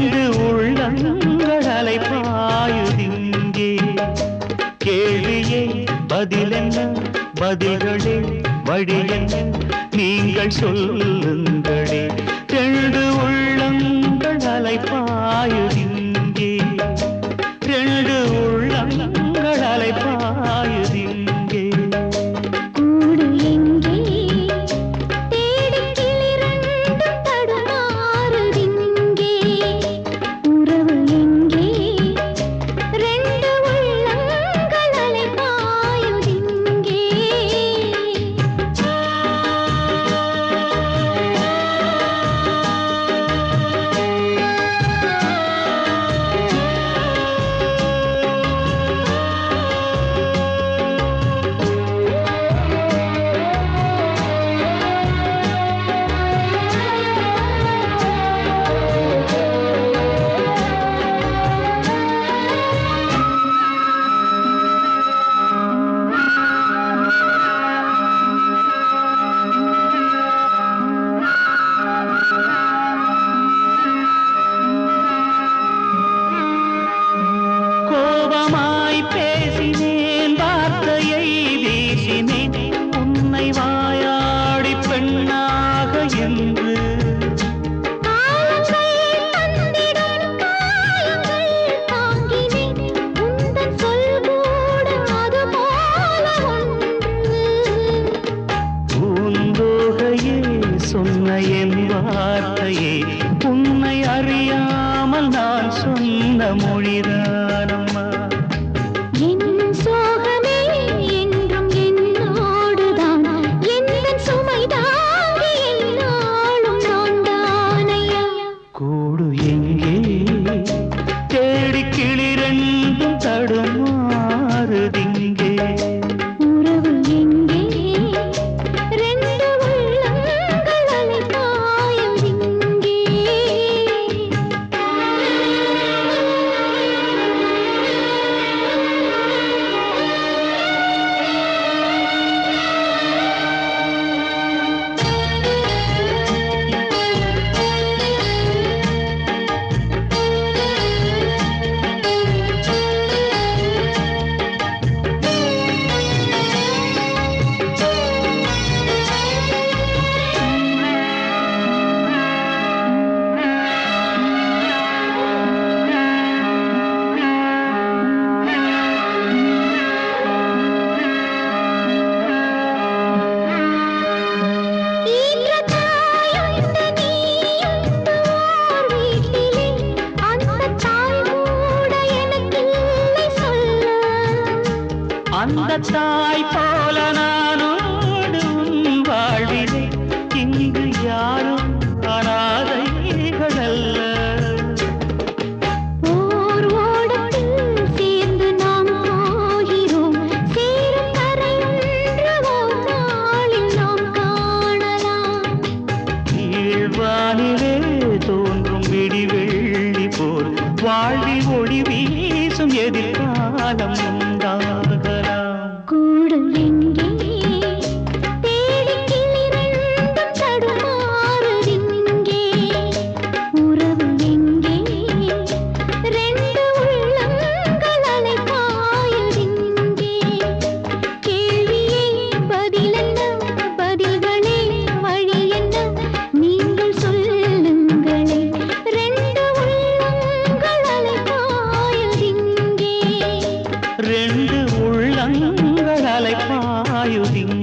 ரெண்டு உள்ளங்கள் அலைபாயுதிங்கே. கேள்வியே பதில் என்ன, பதில்களே வழி என்ன, நீங்கள் சொல்லுங்களே. ரெண்டு உள்ளங்கள் அலைபாயுதிங்கே, ரெண்டு உள்ளங்கள் அலைபாயுதிங்கே. கூடு எங்கே தேடி கிளிரண்டு தடுமாறுதிங்கே. உறவு எங்கே ரெண்டு உள்ளங்கள் அலைபாயுதிங்கே. கோபமாய் பேசினேன், வார்த்தையை வீசினேன், உன்னை வாயாடி பெண்ணாக என்று. காலங்கள் தந்திடும் காயங்கள் தாங்கினேன், உந்தன் சொல் கூட அது போல ஒன்று. பூந்தோகையே சொன்ன என் வார்த்தையே, உன்னை அறியாமல் நான் சொன்ன மொழிதானம்மா. என்னும் சோகமே என்றும் என்னோடுதான், எந்தன் சுமை தாங்கி என்னாலும் நான் தானையா. கூடு எங்கே தேடி கிளிரண்டும் தடுமாறுதிங்கே. உறவு எங்கே ரெண்டு உள்ளங்கள் அலைபாயுதிங்கே. ஈன்ற தாயுண்டு நீயுண்டு ஓர் வீட்டிலே, அந்த தாய் கூட எனக்கில்லை சொல்ல. அந்த தாய் போல நானோடு உன் வாழ்விலே, இங்கு யாரும் அனாதைகள் அல்ல. ஓர் ஓடத்தில் சேர்ந்து நாம் போகிறோம், சேரும் கரையொன்று ஓர் நாளில் நாம் காணலாம். கீழ்வானிலே தோன்றும் விடிவெள்ளி போல் வாழ்வில் ஒளி வீசும் எதிர்காலம் உண்டாகலாம். கூடு எங்கே தேடி கிளிரண்டும் தடுமாறுதிங்கே. உறவு எங்கே ரெண்டு உள்ளங்கள் அலைபாயுதிங்கே. கேள்வியே பதில் என்ன, பதில்களே வழி என்ன, நீங்கள் சொல்லுங்களே. ரெண்டு உள்ளங்கள் அலைபாயுதிங்கே. ரெண்டு உள்ளங்கள் அலைபாயுதிங்கே.